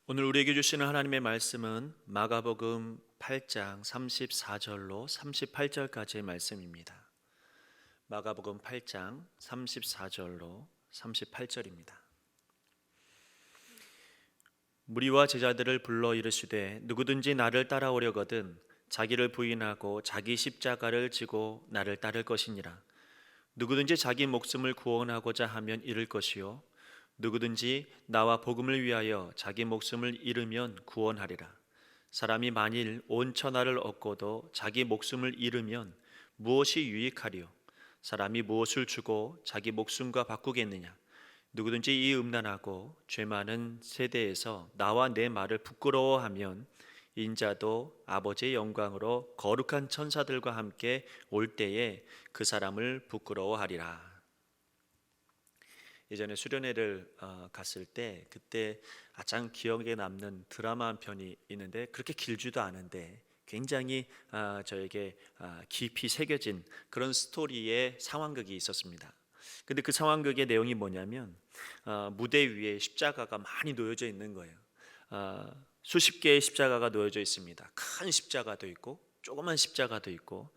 오늘 우리에게 주시는 하나님의 말씀은 마가복음 8장 34절로 38절까지의 말씀입니다. 마가복음 8장 34절로 38절입니다. 무리와 제자들을 불러 이르시되 누구든지 나를 따라오려거든 자기를 부인하고 자기 십자가를 지고 나를 따를 것이니라. 누구든지 자기 목숨을 구원하고자 하면 잃을 것이요 누구든지 나와 복음을 위하여 자기 목숨을 잃으면 구원하리라. 사람이 만일 온 천하를 얻고도 자기 목숨을 잃으면 무엇이 유익하리요? 사람이 무엇을 주고 자기 목숨과 바꾸겠느냐? 누구든지 이 음란하고 죄 많은 세대에서 나와 내 말을 부끄러워하면 인자도 아버지의 영광으로 거룩한 천사들과 함께 올 때에 그 사람을 부끄러워하리라. 예전에 수련회를 갔을 때 그때 가장 기억에 남는 드라마 한 편이 있는데 그렇게 길지도 않은데 굉장히 저에게 깊이 새겨진 그런 스토리의 상황극이 있었습니다. 근데 그 상황극의 내용이 뭐냐면 무대 위에 십자가가 많이 놓여져 있는 거예요. 수십 개의 십자가가 놓여져 있습니다. 큰 십자가도 있고 조그만 십자가도 있고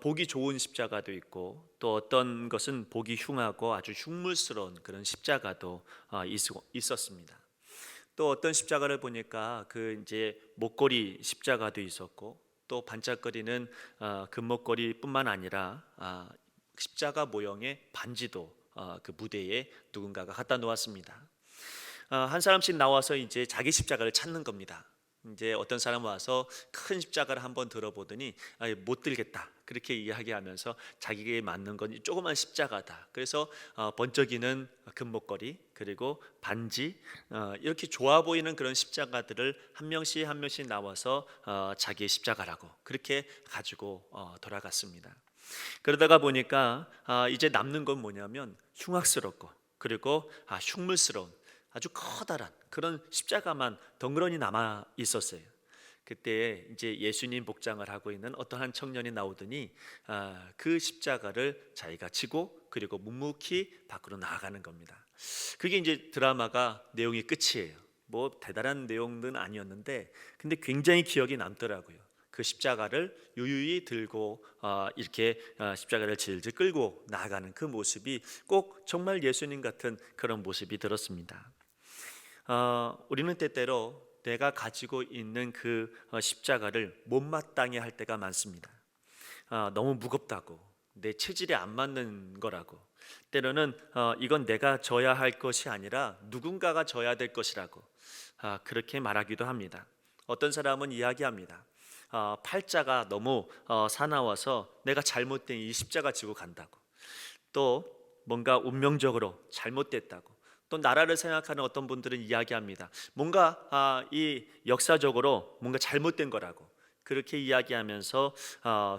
보기 좋은 십자가도 있고 또 어떤 것은 보기 흉하고 아주 흉물스러운 그런 십자가도 있었습니다. 또 어떤 십자가를 보니까 그 이제 목걸이 십자가도 있었고 또 반짝거리는 금목걸이뿐만 아니라 십자가 모형의 반지도 그 무대에 누군가가 갖다 놓았습니다. 한 사람씩 나와서 이제 자기 십자가를 찾는 겁니다. 이제 어떤 사람 와서 큰 십자가를 한번 들어보더니 못 들겠다 그렇게 이야기하면서 자기에게 맞는 건 조그만 십자가다. 그래서 번쩍이는 금목걸이 그리고 반지 이렇게 좋아 보이는 그런 십자가들을 한 명씩 한 명씩 나와서 자기의 십자가라고 그렇게 가지고 돌아갔습니다. 그러다가 보니까 이제 남는 건 뭐냐면 흉악스럽고 그리고 흉물스러운 아주 커다란 그런 십자가만 덩그러니 남아 있었어요. 그때 이제 예수님 복장을 하고 있는 어떤 한 청년이 나오더니 그 십자가를 자기가 지고 그리고 묵묵히 밖으로 나아가는 겁니다. 그게 이제 드라마가 내용이 끝이에요. 뭐 대단한 내용은 아니었는데 근데 굉장히 기억이 남더라고요. 그 십자가를 유유히 들고 이렇게 십자가를 질질 끌고 나아가는 그 모습이 꼭 정말 예수님 같은 그런 모습이 들었습니다. 우리는 때때로 내가 가지고 있는 그 십자가를 못마땅해 할 때가 많습니다. 너무 무겁다고 내 체질에 안 맞는 거라고 때로는 이건 내가 져야 할 것이 아니라 누군가가 져야 될 것이라고 그렇게 말하기도 합니다. 어떤 사람은 이야기합니다. 팔자가 너무 사나워서 내가 잘못된 이 십자가 지고 간다고 또 뭔가 운명적으로 잘못됐다고 또 나라를 생각하는 어떤 분들은 이야기합니다. 뭔가 이 역사적으로 뭔가 잘못된 거라고 그렇게 이야기하면서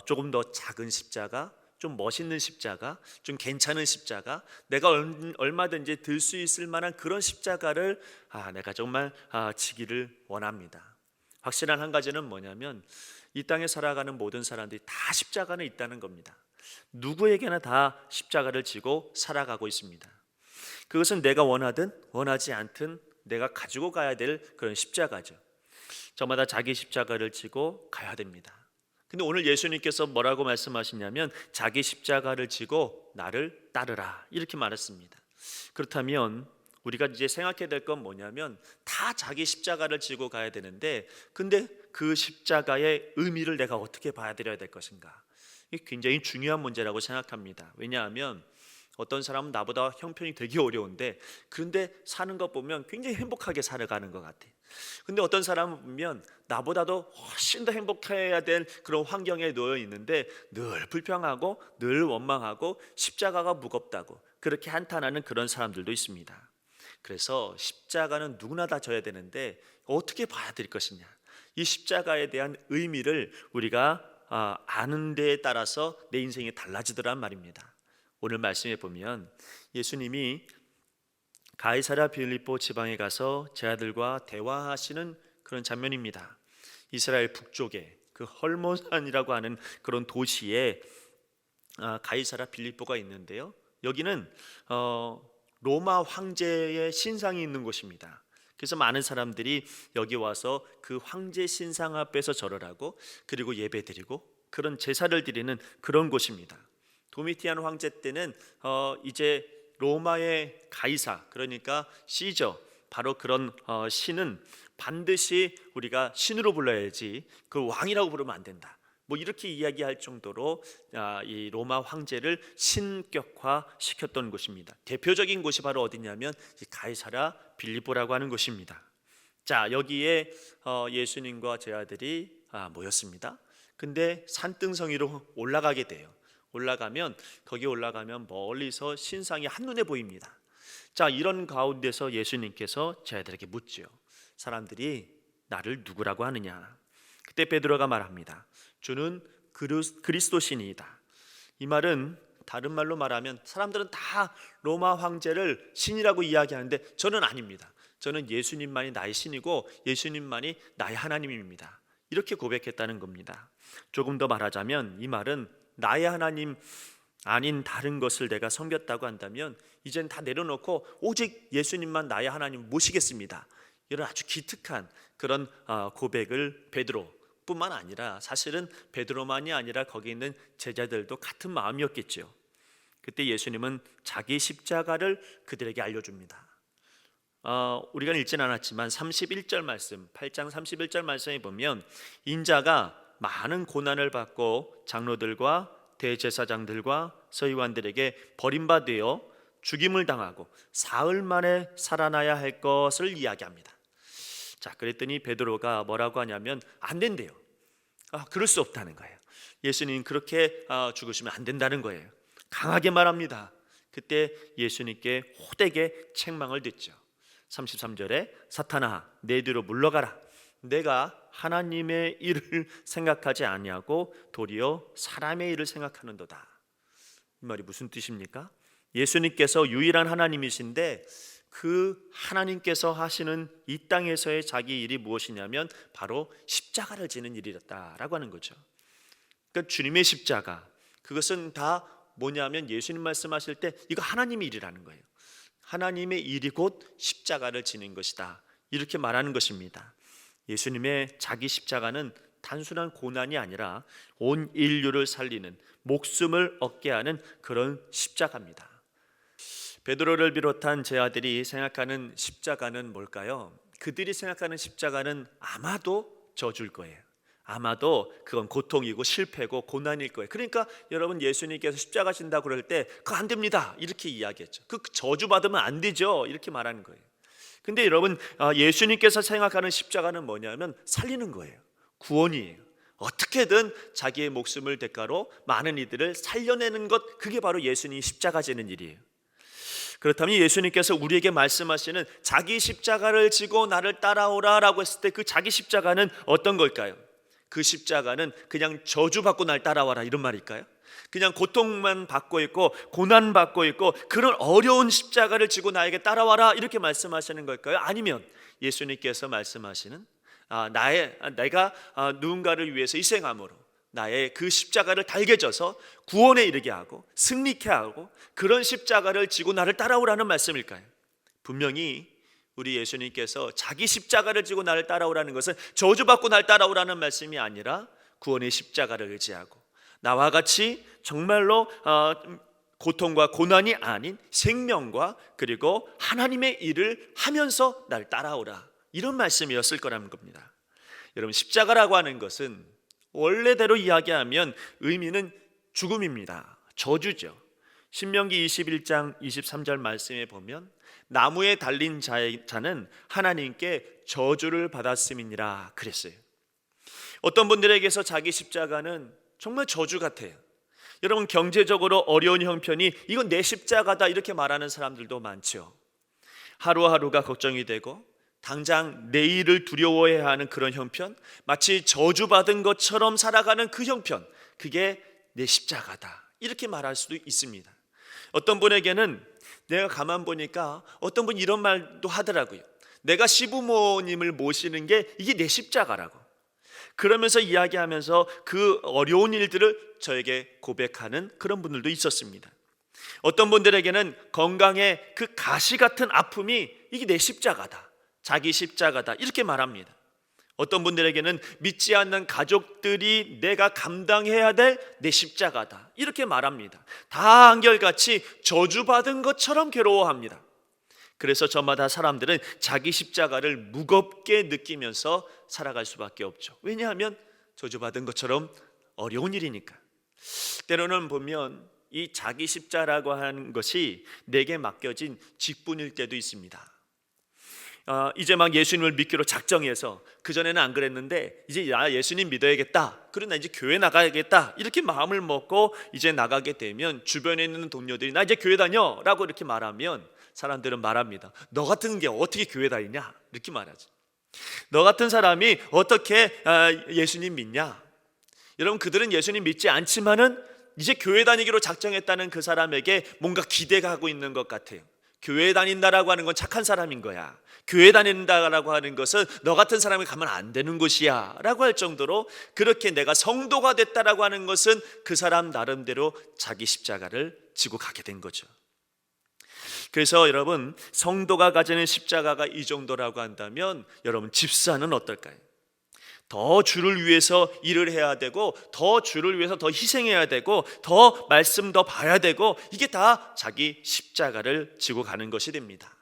조금 더 작은 십자가 좀 멋있는 십자가, 좀 괜찮은 십자가, 내가 얼마든지 들 수 있을 만한 그런 십자가를 내가 정말 지기를 원합니다. 확실한 한 가지는 뭐냐면 이 땅에 살아가는 모든 사람들이 다 십자가는 있다는 겁니다. 누구에게나 다 십자가를 지고 살아가고 있습니다. 그것은 내가 원하든 원하지 않든 내가 가지고 가야 될 그런 십자가죠. 저마다 자기 십자가를 지고 가야 됩니다. 근데 오늘 예수님께서 뭐라고 말씀하시냐면 자기 십자가를 지고 나를 따르라 이렇게 말했습니다. 그렇다면 우리가 이제 생각해야 될 건 뭐냐면 다 자기 십자가를 지고 가야 되는데 근데 그 십자가의 의미를 내가 어떻게 받아들여야 될 것인가? 이게 굉장히 중요한 문제라고 생각합니다. 왜냐하면 어떤 사람은 나보다 형편이 되게 어려운데 그런데 사는 것 보면 굉장히 행복하게 살아가는 것 같아. 근데 어떤 사람은 보면 나보다도 훨씬 더 행복해야 될 그런 환경에 놓여 있는데 늘 불평하고 늘 원망하고 십자가가 무겁다고 그렇게 한탄하는 그런 사람들도 있습니다. 그래서 십자가는 누구나 다 져야 되는데 어떻게 봐야 될 것이냐, 이 십자가에 대한 의미를 우리가 아는 데에 따라서 내 인생이 달라지더란 말입니다. 오늘 말씀에 보면 예수님이 가이사랴 빌립보 지방에 가서 제자들과 대화하시는 그런 장면입니다. 이스라엘 북쪽에 그 헐몬산이라고 하는 그런 도시에 가이사랴 빌립보가 있는데요. 여기는 로마 황제의 신상이 있는 곳입니다. 그래서 많은 사람들이 여기 와서 그 황제 신상 앞에서 절을 하고 그리고 예배드리고 그런 제사를 드리는 그런 곳입니다. 도미티안 황제 때는 이제 로마의 가이사, 그러니까 시저, 바로 그런 신은 반드시 우리가 신으로 불러야지 그 왕이라고 부르면 안 된다, 뭐 이렇게 이야기할 정도로 이 로마 황제를 신격화 시켰던 곳입니다. 대표적인 곳이 바로 어디냐면 이 가이사라 빌립보라고 하는 곳입니다. 자, 여기에 예수님과 제 아들이 모였습니다. 근데 산등성이로 올라가게 돼요. 거기 올라가면 멀리서 신상이 한눈에 보입니다. 자, 이런 가운데서 예수님께서 제 아들에게 묻죠. 사람들이 나를 누구라고 하느냐? 그때 베드로가 말합니다. 주는 그리스도시니이다. 이 말은 다른 말로 말하면 사람들은 다 로마 황제를 신이라고 이야기하는데 저는 아닙니다. 저는 예수님만이 나의 신이고 예수님만이 나의 하나님입니다. 이렇게 고백했다는 겁니다. 조금 더 말하자면 이 말은 나의 하나님 아닌 다른 것을 내가 섬겼다고 한다면 이젠 다 내려놓고 오직 예수님만 나의 하나님 모시겠습니다. 이런 아주 기특한 그런 고백을 베드로뿐만 아니라, 사실은 베드로만이 아니라 거기 있는 제자들도 같은 마음이었겠죠. 그때 예수님은 자기 십자가를 그들에게 알려줍니다. 우리가 읽진 않았지만 31절 말씀, 8장 31절 말씀에 보면 인자가 많은 고난을 받고 장로들과 대제사장들과 서기관들에게 버림받아 죽임을 당하고 사흘 만에 살아나야 할 것을 이야기합니다. 자, 그랬더니 베드로가 뭐라고 하냐면 안 된대요. 그럴 수 없다는 거예요. 예수님 그렇게 죽으시면 안 된다는 거예요. 강하게 말합니다. 그때 예수님께 호되게 책망을 듣죠. 33절에 사탄아 내 뒤로 물러가라. 내가 하나님의 일을 생각하지 아니하고 도리어 사람의 일을 생각하는도다. 이 말이 무슨 뜻입니까? 예수님께서 유일한 하나님이신데 그 하나님께서 하시는 이 땅에서의 자기 일이 무엇이냐면 바로 십자가를 지는 일이었다라고 하는 거죠. 그러니까 주님의 십자가, 그것은 다 뭐냐면 예수님 말씀하실 때 이거 하나님의 일이라는 거예요. 하나님의 일이 곧 십자가를 지는 것이다, 이렇게 말하는 것입니다. 예수님의 자기 십자가는 단순한 고난이 아니라 온 인류를 살리는, 목숨을 얻게 하는 그런 십자가입니다. 베드로를 비롯한 제 아들이 생각하는 십자가는 뭘까요? 그들이 생각하는 십자가는 아마도 저주일 거예요. 아마도 그건 고통이고 실패고 고난일 거예요. 그러니까 여러분, 예수님께서 십자가 진다고 그럴 때 그거 안 됩니다 이렇게 이야기했죠. 그 저주 받으면 안 되죠 이렇게 말하는 거예요. 근데 여러분, 예수님께서 생각하는 십자가는 뭐냐면 살리는 거예요. 구원이에요. 어떻게든 자기의 목숨을 대가로 많은 이들을 살려내는 것, 그게 바로 예수님이 십자가 지는 일이에요. 그렇다면 예수님께서 우리에게 말씀하시는 자기 십자가를 지고 나를 따라오라 라고 했을 때 그 자기 십자가는 어떤 걸까요? 그 십자가는 그냥 저주받고 날 따라와라 이런 말일까요? 그냥 고통만 받고 있고 고난 받고 있고 그런 어려운 십자가를 지고 나에게 따라와라 이렇게 말씀하시는 걸까요? 아니면 예수님께서 말씀하시는 내가 누군가를 위해서 희생함으로 나의 그 십자가를 달게 져서 구원에 이르게 하고 승리케 하고 그런 십자가를 지고 나를 따라오라는 말씀일까요? 분명히 우리 예수님께서 자기 십자가를 지고 나를 따라오라는 것은 저주받고 날 따라오라는 말씀이 아니라 구원의 십자가를 의지하고 나와 같이 정말로 고통과 고난이 아닌 생명과 그리고 하나님의 일을 하면서 날 따라오라, 이런 말씀이었을 거라는 겁니다. 여러분, 십자가라고 하는 것은 원래대로 이야기하면 의미는 죽음입니다. 저주죠. 신명기 21장 23절 말씀에 보면 나무에 달린 자는 하나님께 저주를 받았음이니라 그랬어요. 어떤 분들에게서 자기 십자가는 정말 저주 같아요. 여러분, 경제적으로 어려운 형편이 이건 내 십자가다 이렇게 말하는 사람들도 많죠. 하루하루가 걱정이 되고 당장 내일을 두려워해야 하는 그런 형편, 마치 저주받은 것처럼 살아가는 그 형편, 그게 내 십자가다 이렇게 말할 수도 있습니다. 어떤 분에게는 내가 가만 보니까 어떤 분 이런 말도 하더라고요. 내가 시부모님을 모시는 게 이게 내 십자가라고. 그러면서 이야기하면서 그 어려운 일들을 저에게 고백하는 그런 분들도 있었습니다. 어떤 분들에게는 건강에 그 가시 같은 아픔이 이게 내 십자가다, 자기 십자가다 이렇게 말합니다. 어떤 분들에게는 믿지 않는 가족들이 내가 감당해야 될 내 십자가다 이렇게 말합니다. 다 한결같이 저주받은 것처럼 괴로워합니다. 그래서 저마다 사람들은 자기 십자가를 무겁게 느끼면서 살아갈 수밖에 없죠. 왜냐하면 저주받은 것처럼 어려운 일이니까. 때로는 보면 이 자기 십자라고 하는 것이 내게 맡겨진 직분일 때도 있습니다. 이제 막 예수님을 믿기로 작정해서 그전에는 안 그랬는데 이제 나 예수님 믿어야겠다, 그러나 이제 교회 나가야겠다 이렇게 마음을 먹고 이제 나가게 되면 주변에 있는 동료들이 나 이제 교회 다녀 라고 이렇게 말하면 사람들은 말합니다. 너 같은 게 어떻게 교회 다니냐 이렇게 말하지. 너 같은 사람이 어떻게 예수님 믿냐. 여러분, 그들은 예수님 믿지 않지만은 이제 교회 다니기로 작정했다는 그 사람에게 뭔가 기대가 하고 있는 것 같아요. 교회 다닌다라고 하는 건 착한 사람인 거야. 교회 다닌다라고 하는 것은 너 같은 사람이 가면 안 되는 곳이야 라고 할 정도로, 그렇게 내가 성도가 됐다라고 하는 것은 그 사람 나름대로 자기 십자가를 지고 가게 된 거죠. 그래서 여러분, 성도가 가지는 십자가가 이 정도라고 한다면 여러분, 집사는 어떨까요? 더 주를 위해서 일을 해야 되고, 더 주를 위해서 더 희생해야 되고, 더 말씀 더 봐야 되고, 이게 다 자기 십자가를 지고 가는 것이 됩니다.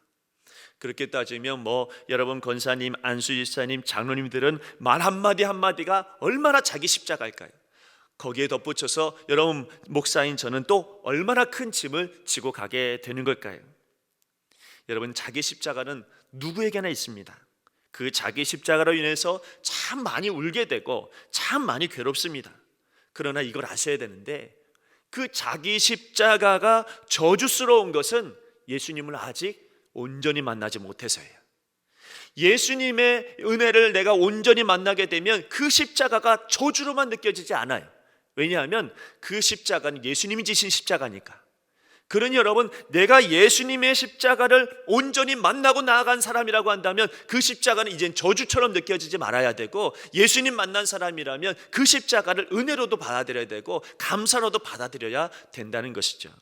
그렇게 따지면 여러분 권사님, 안수집사님, 장로님들은 말 한마디 한마디가 얼마나 자기 십자가일까요? 거기에 덧붙여서 여러분 목사인 저는 또 얼마나 큰 짐을 지고 가게 되는 걸까요? 여러분, 자기 십자가는 누구에게나 있습니다. 그 자기 십자가로 인해서 참 많이 울게 되고 참 많이 괴롭습니다. 그러나 이걸 아셔야 되는데, 그 자기 십자가가 저주스러운 것은 예수님을 아직 온전히 만나지 못해서예요. 예수님의 은혜를 내가 온전히 만나게 되면 그 십자가가 저주로만 느껴지지 않아요. 왜냐하면 그 십자가는 예수님이 지신 십자가니까. 그러니 여러분, 내가 예수님의 십자가를 온전히 만나고 나아간 사람이라고 한다면 그 십자가는 이젠 저주처럼 느껴지지 말아야 되고, 예수님 만난 사람이라면 그 십자가를 은혜로도 받아들여야 되고 감사로도 받아들여야 된다는 것이죠.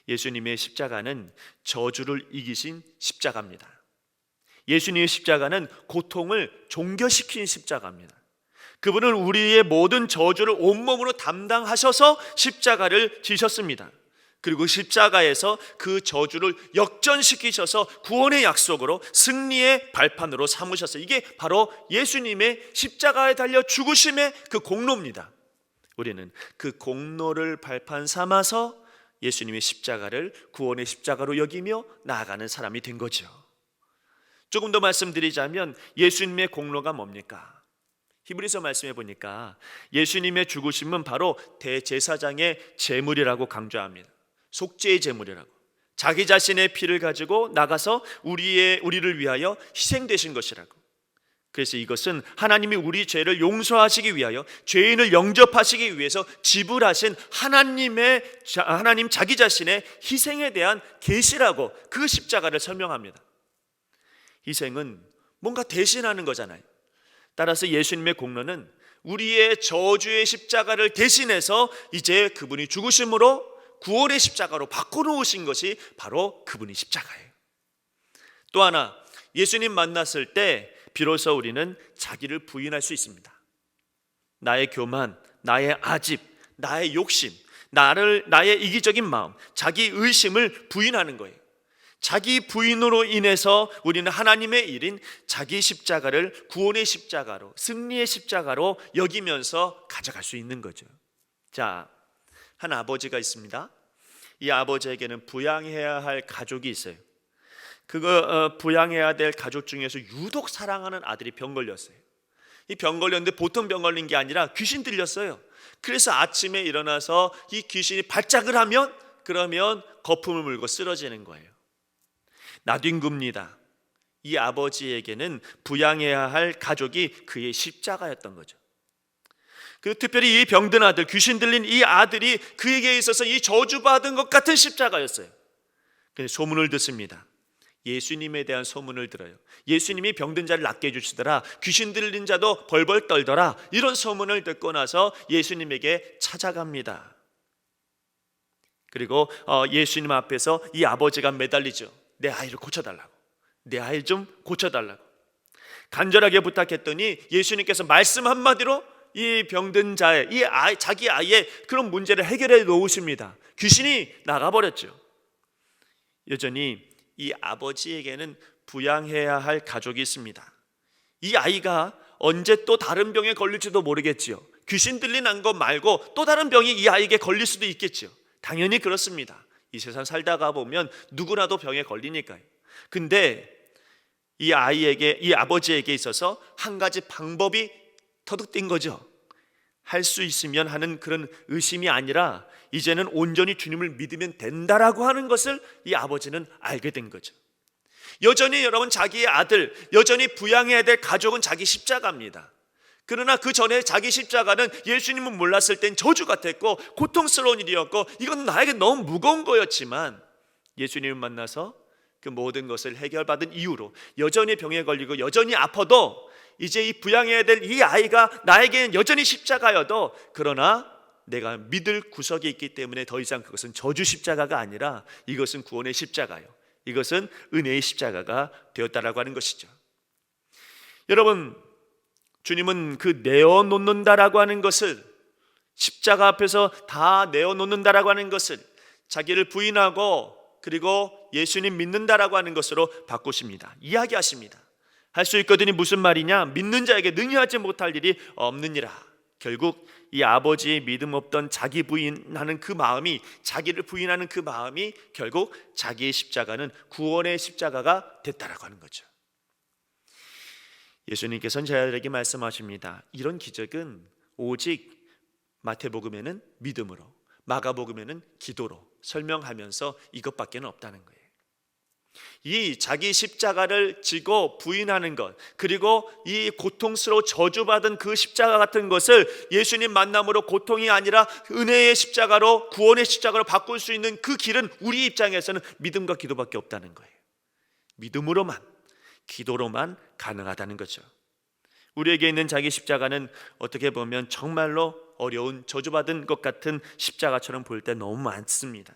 예수님의 십자가는 저주를 이기신 십자가입니다. 예수님의 십자가는 고통을 종결시킨 십자가입니다. 그분은 우리의 모든 저주를 온몸으로 담당하셔서 십자가를 지셨습니다. 그리고 십자가에서 그 저주를 역전시키셔서 구원의 약속으로 승리의 발판으로 삼으셨어요. 이게 바로 예수님의 십자가에 달려 죽으심의 그 공로입니다. 우리는 그 공로를 발판 삼아서 예수님의 십자가를 구원의 십자가로 여기며 나아가는 사람이 된 거죠. 조금 더 말씀드리자면 예수님의 공로가 뭡니까? 히브리서 말씀해 보니까 예수님의 죽으심은 바로 대제사장의 제물이라고 강조합니다. 속죄의 제물이라고. 자기 자신의 피를 가지고 나가서 우리를 위하여 희생되신 것이라고. 그래서 이것은 하나님이 우리 죄를 용서하시기 위하여, 죄인을 영접하시기 위해서 지불하신 하나님 자기 자신의 희생에 대한 계시라고 그 십자가를 설명합니다. 희생은 뭔가 대신하는 거잖아요. 따라서 예수님의 공로는 우리의 저주의 십자가를 대신해서 이제 그분이 죽으심으로 구원의 십자가로 바꿔놓으신 것이 바로 그분의 십자가예요. 또 하나, 예수님 만났을 때 비로소 우리는 자기를 부인할 수 있습니다. 나의 교만, 나의 아집, 나의 욕심, 나의 이기적인 마음, 자기 의심을 부인하는 거예요. 자기 부인으로 인해서 우리는 하나님의 일인 자기 십자가를 구원의 십자가로, 승리의 십자가로 여기면서 가져갈 수 있는 거죠. 자, 한 아버지가 있습니다. 이 아버지에게는 부양해야 할 가족이 있어요. 부양해야 될 가족 중에서 유독 사랑하는 아들이 병 걸렸어요. 이 병 걸렸는데 보통 병 걸린 게 아니라 귀신 들렸어요. 그래서 아침에 일어나서 이 귀신이 발작을 하면 그러면 거품을 물고 쓰러지는 거예요. 나뒹굽니다. 이 아버지에게는 부양해야 할 가족이 그의 십자가였던 거죠. 특별히 이 병든 아들, 귀신 들린 이 아들이 그에게 있어서 이 저주받은 것 같은 십자가였어요. 근데 소문을 듣습니다. 예수님에 대한 소문을 들어요. 예수님이 병든 자를 낫게 해주시더라, 귀신 들린 자도 벌벌 떨더라, 이런 소문을 듣고 나서 예수님에게 찾아갑니다. 그리고 예수님 앞에서 이 아버지가 매달리죠. 내 아이를 고쳐달라고, 내 아이 좀 고쳐달라고 간절하게 부탁했더니 예수님께서 말씀 한마디로 이 병든 자의, 이 아이, 자기 아이의 그런 문제를 해결해 놓으십니다. 귀신이 나가버렸죠. 여전히 이 아버지에게는 부양해야 할 가족이 있습니다. 이 아이가 언제 또 다른 병에 걸릴지도 모르겠지요. 귀신 들린 것 말고 또 다른 병이 이 아이에게 걸릴 수도 있겠죠. 당연히 그렇습니다. 이 세상 살다가 보면 누구라도 병에 걸리니까요. 근데 이 아이에게, 이 아버지에게 있어서 한 가지 방법이 터득된 거죠. 할 수 있으면 하는 그런 의심이 아니라 이제는 온전히 주님을 믿으면 된다라고 하는 것을 이 아버지는 알게 된 거죠. 여전히 여러분, 자기의 아들, 여전히 부양해야 될 가족은 자기 십자가입니다. 그러나 그 전에 자기 십자가는 예수님은 몰랐을 땐 저주 같았고 고통스러운 일이었고 이건 나에게 너무 무거운 거였지만, 예수님을 만나서 그 모든 것을 해결받은 이후로 여전히 병에 걸리고 여전히 아파도 이제 이 부양해야 될 이 아이가 나에게는 여전히 십자가여도, 그러나 내가 믿을 구석이 있기 때문에 더 이상 그것은 저주 십자가가 아니라 이것은 구원의 십자가요, 이것은 은혜의 십자가가 되었다라고 하는 것이죠. 여러분, 주님은 그 내어놓는다라고 하는 것을, 십자가 앞에서 다 내어놓는다라고 하는 것을 자기를 부인하고 그리고 예수님 믿는다라고 하는 것으로 바꾸십니다. 이야기하십니다. 할 수 있거든이 무슨 말이냐? 믿는 자에게 능히하지 못할 일이 없느니라. 결국 이 아버지의 믿음 없던 자기 부인하는 그 마음이, 자기를 부인하는 그 마음이 결국 자기의 십자가는 구원의 십자가가 됐다라고 하는 거죠. 예수님께서는 저희들에게 말씀하십니다. 이런 기적은 오직 마태복음에는 믿음으로, 마가복음에는 기도로 설명하면서 이것밖에 없다는 거예요. 이 자기 십자가를 지고 부인하는 것, 그리고 이 고통스러워 저주받은 그 십자가 같은 것을 예수님 만남으로 고통이 아니라 은혜의 십자가로, 구원의 십자가로 바꿀 수 있는 그 길은 우리 입장에서는 믿음과 기도밖에 없다는 거예요. 믿음으로만, 기도로만 가능하다는 거죠. 우리에게 있는 자기 십자가는 어떻게 보면 정말로 어려운 저주받은 것 같은 십자가처럼 보일 때 너무 많습니다.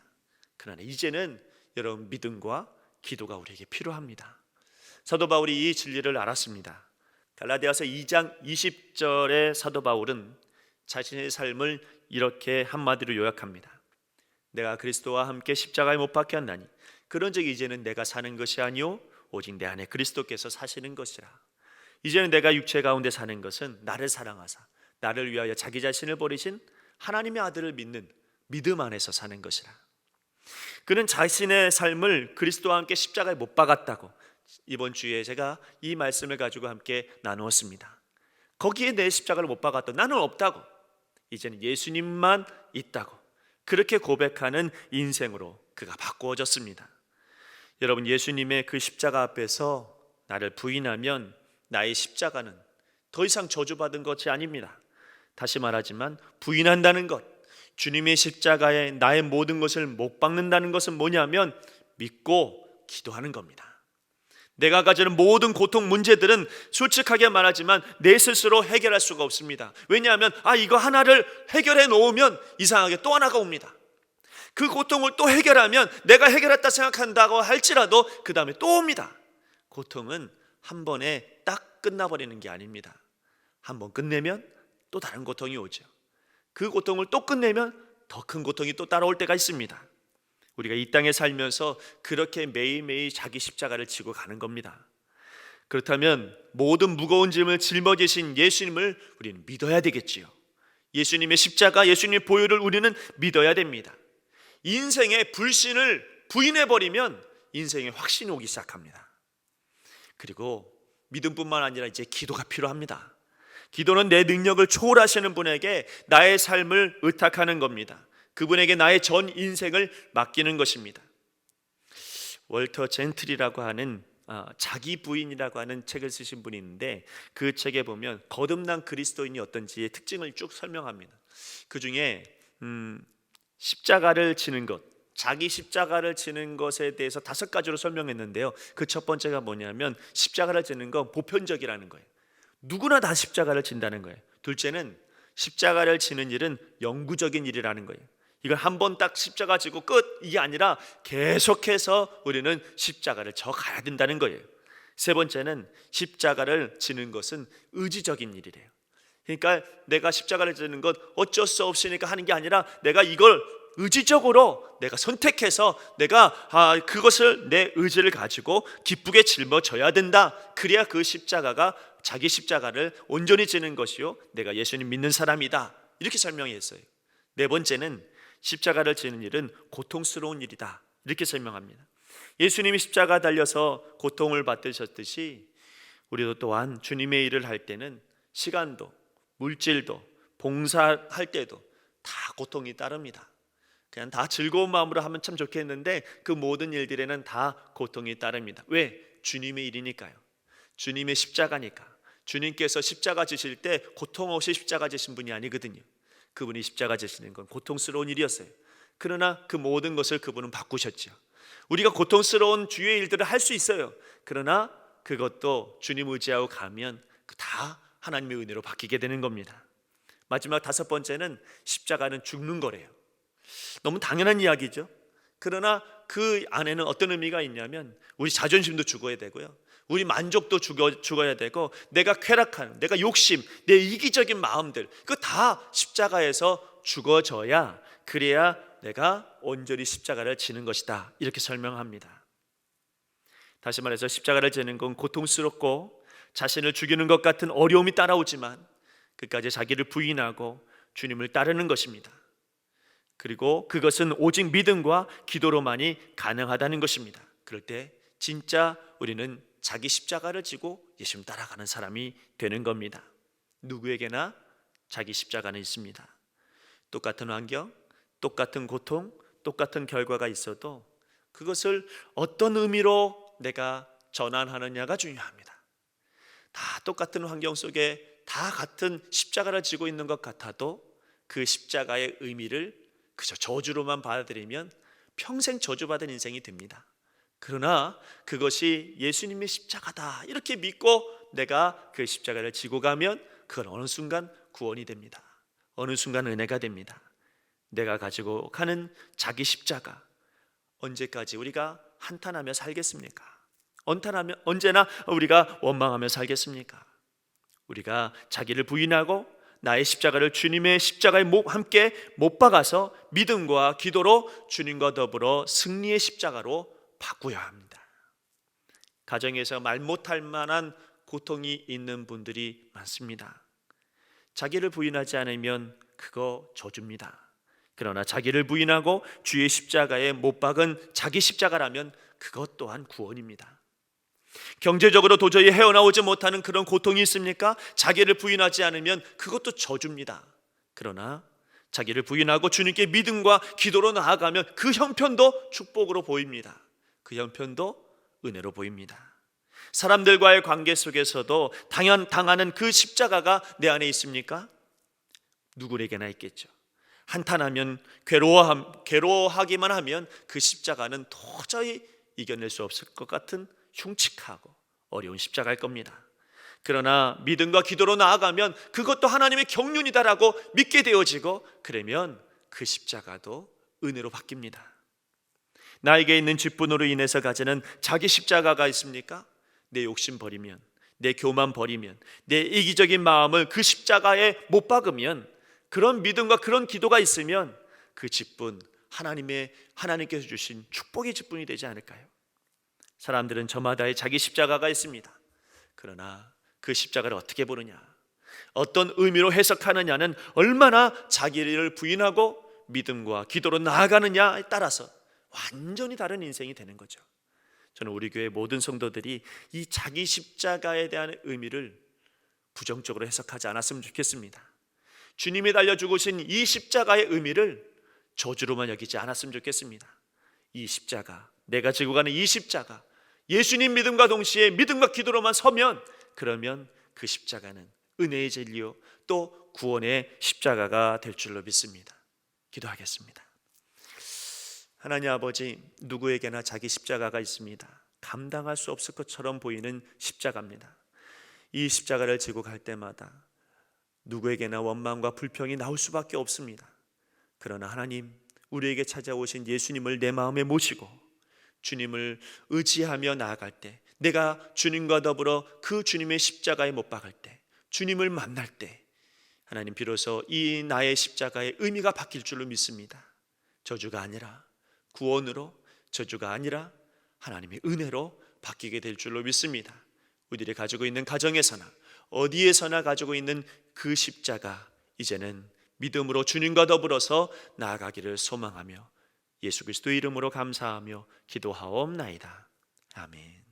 그러나 이제는 여러분, 믿음과 기도가 우리에게 필요합니다. 사도 바울이 이 진리를 알았습니다. 갈라디아서 2장 20절에 사도 바울은 자신의 삶을 이렇게 한마디로 요약합니다. 내가 그리스도와 함께 십자가에 못 박혔나니 그런즉 이제는 내가 사는 것이 아니요 오직 내 안에 그리스도께서 사시는 것이라. 이제는 내가 육체 가운데 사는 것은 나를 사랑하사 나를 위하여 자기 자신을 버리신 하나님의 아들을 믿는 믿음 안에서 사는 것이라. 그는 자신의 삶을 그리스도와 함께 십자가에 못 박았다고 이번 주에 제가 이 말씀을 가지고 함께 나누었습니다. 거기에 내 십자가를 못 박았던 나는 없다고, 이제는 예수님만 있다고, 그렇게 고백하는 인생으로 그가 바꾸어졌습니다. 여러분, 예수님의 그 십자가 앞에서 나를 부인하면 나의 십자가는 더 이상 저주받은 것이 아닙니다. 다시 말하지만 부인한다는 것, 주님의 십자가에 나의 모든 것을 못 박는다는 것은 뭐냐면 믿고 기도하는 겁니다. 내가 가지는 모든 고통, 문제들은 솔직하게 말하지만 내 스스로 해결할 수가 없습니다. 왜냐하면 이거 하나를 해결해 놓으면 이상하게 또 하나가 옵니다. 그 고통을 또 해결하면 내가 해결했다 생각한다고 할지라도 그 다음에 또 옵니다. 고통은 한 번에 딱 끝나버리는 게 아닙니다. 한 번 끝내면 또 다른 고통이 오죠. 그 고통을 또 끝내면 더 큰 고통이 또 따라올 때가 있습니다. 우리가 이 땅에 살면서 그렇게 매일매일 자기 십자가를 지고 가는 겁니다. 그렇다면 모든 무거운 짐을 짊어지신 예수님을 우리는 믿어야 되겠지요. 예수님의 십자가, 예수님의 보혈을 우리는 믿어야 됩니다. 인생의 불신을 부인해버리면 인생의 확신이 오기 시작합니다. 그리고 믿음뿐만 아니라 이제 기도가 필요합니다. 기도는 내 능력을 초월하시는 분에게 나의 삶을 의탁하는 겁니다. 그분에게 나의 전 인생을 맡기는 것입니다. 월터 젠틀이라고 하는 자기 부인이라고 하는 책을 쓰신 분이 있는데, 그 책에 보면 거듭난 그리스도인이 어떤지의 특징을 쭉 설명합니다. 그 중에 십자가를 지는 것, 자기 십자가를 지는 것에 대해서 5가지로 설명했는데요. 그 첫 번째가 뭐냐면 십자가를 지는 건 보편적이라는 거예요. 누구나 다 십자가를 진다는 거예요. 둘째는 십자가를 지는 일은 영구적인 일이라는 거예요. 이걸 한 번 딱 십자가 지고 끝, 이게 아니라 계속해서 우리는 십자가를 져 가야 된다는 거예요. 세 번째는 십자가를 지는 것은 의지적인 일이래요. 그러니까 내가 십자가를 지는 것 어쩔 수 없으니까 하는 게 아니라 내가 이걸 의지적으로 내가 선택해서 내가 그것을 내 의지를 가지고 기쁘게 짊어져야 된다. 그래야 그 십자가가 자기 십자가를 온전히 지는 것이요, 내가 예수님 믿는 사람이다, 이렇게 설명했어요. 네 번째는 십자가를 지는 일은 고통스러운 일이다, 이렇게 설명합니다. 예수님이 십자가 달려서 고통을 받으셨듯이 우리도 또한 주님의 일을 할 때는 시간도 물질도 봉사할 때도 다 고통이 따릅니다. 그냥 다 즐거운 마음으로 하면 참 좋겠는데 그 모든 일들에는 다 고통이 따릅니다. 왜? 주님의 일이니까요. 주님의 십자가니까. 주님께서 십자가 지실 때 고통 없이 십자가 지신 분이 아니거든요. 그분이 십자가 지시는 건 고통스러운 일이었어요. 그러나 그 모든 것을 그분은 바꾸셨죠. 우리가 고통스러운 주의 일들을 할 수 있어요. 그러나 그것도 주님 의지하고 가면 다 하나님의 은혜로 바뀌게 되는 겁니다. 마지막 다섯 번째는 십자가는 죽는 거래요. 너무 당연한 이야기죠. 그러나 그 안에는 어떤 의미가 있냐면 우리 자존심도 죽어야 되고요, 우리 만족도 죽어야 되고, 내가 쾌락한, 내가 욕심, 내 이기적인 마음들, 그거 다 십자가에서 죽어져야, 그래야 내가 온전히 십자가를 지는 것이다, 이렇게 설명합니다. 다시 말해서 십자가를 지는 건 고통스럽고 자신을 죽이는 것 같은 어려움이 따라오지만 끝까지 자기를 부인하고 주님을 따르는 것입니다. 그리고 그것은 오직 믿음과 기도로만이 가능하다는 것입니다. 그럴 때 진짜 우리는 자기 십자가를 지고 예수님 따라가는 사람이 되는 겁니다. 누구에게나 자기 십자가는 있습니다. 똑같은 환경, 똑같은 고통, 똑같은 결과가 있어도 그것을 어떤 의미로 내가 전환하느냐가 중요합니다. 다 똑같은 환경 속에 다 같은 십자가를 지고 있는 것 같아도 그 십자가의 의미를 그저 저주로만 받아들이면 평생 저주받은 인생이 됩니다. 그러나 그것이 예수님의 십자가다, 이렇게 믿고 내가 그 십자가를 지고 가면 그건 어느 순간 구원이 됩니다. 어느 순간 은혜가 됩니다. 내가 가지고 가는 자기 십자가, 언제까지 우리가 한탄하며 살겠습니까? 언제나 우리가 원망하며 살겠습니까? 우리가 자기를 부인하고 나의 십자가를 주님의 십자가에 함께 못 박아서 믿음과 기도로 주님과 더불어 승리의 십자가로 바꾸어야 합니다. 가정에서 말 못할 만한 고통이 있는 분들이 많습니다. 자기를 부인하지 않으면 그거 저주입니다. 그러나 자기를 부인하고 주의 십자가에 못 박은 자기 십자가라면 그것 또한 구원입니다. 경제적으로 도저히 헤어나오지 못하는 그런 고통이 있습니까? 자기를 부인하지 않으면 그것도 저주입니다. 그러나 자기를 부인하고 주님께 믿음과 기도로 나아가면 그 형편도 축복으로 보입니다. 그 형편도 은혜로 보입니다. 사람들과의 관계 속에서도 당하는 그 십자가가 내 안에 있습니까? 누구에게나 있겠죠. 한탄하면 괴로워하기만 하면 그 십자가는 도저히 이겨낼 수 없을 것 같은 흉측하고 어려운 십자가일 겁니다. 그러나 믿음과 기도로 나아가면 그것도 하나님의 경륜이다라고 믿게 되어지고, 그러면 그 십자가도 은혜로 바뀝니다. 나에게 있는 직분으로 인해서 가지는 자기 십자가가 있습니까? 내 욕심 버리면, 내 교만 버리면, 내 이기적인 마음을 그 십자가에 못 박으면, 그런 믿음과 그런 기도가 있으면 그 직분, 하나님께서 주신 축복의 직분이 되지 않을까요? 사람들은 저마다의 자기 십자가가 있습니다. 그러나 그 십자가를 어떻게 보느냐, 어떤 의미로 해석하느냐는 얼마나 자기를 부인하고 믿음과 기도로 나아가느냐에 따라서 완전히 다른 인생이 되는 거죠. 저는 우리 교회 모든 성도들이 이 자기 십자가에 대한 의미를 부정적으로 해석하지 않았으면 좋겠습니다. 주님이 달려 죽으신 이 십자가의 의미를 저주로만 여기지 않았으면 좋겠습니다. 이 십자가, 내가 지고 가는 이 십자가, 예수님 믿음과 동시에 믿음과 기도로만 서면, 그러면 그 십자가는 은혜의 진리요 또 구원의 십자가가 될 줄로 믿습니다. 기도하겠습니다. 하나님 아버지, 누구에게나 자기 십자가가 있습니다. 감당할 수 없을 것처럼 보이는 십자가입니다. 이 십자가를 지고 갈 때마다 누구에게나 원망과 불평이 나올 수밖에 없습니다. 그러나 하나님, 우리에게 찾아오신 예수님을 내 마음에 모시고 주님을 의지하며 나아갈 때, 내가 주님과 더불어 그 주님의 십자가에 못 박을 때, 주님을 만날 때 하나님 비로소 이 나의 십자가의 의미가 바뀔 줄로 믿습니다. 저주가 아니라 구원으로, 저주가 아니라 하나님의 은혜로 바뀌게 될 줄로 믿습니다. 우리들이 가지고 있는 가정에서나 어디에서나 가지고 있는 그 십자가, 이제는 믿음으로 주님과 더불어서 나아가기를 소망하며 예수 그리스도의 이름으로 감사하며 기도하옵나이다. 아멘.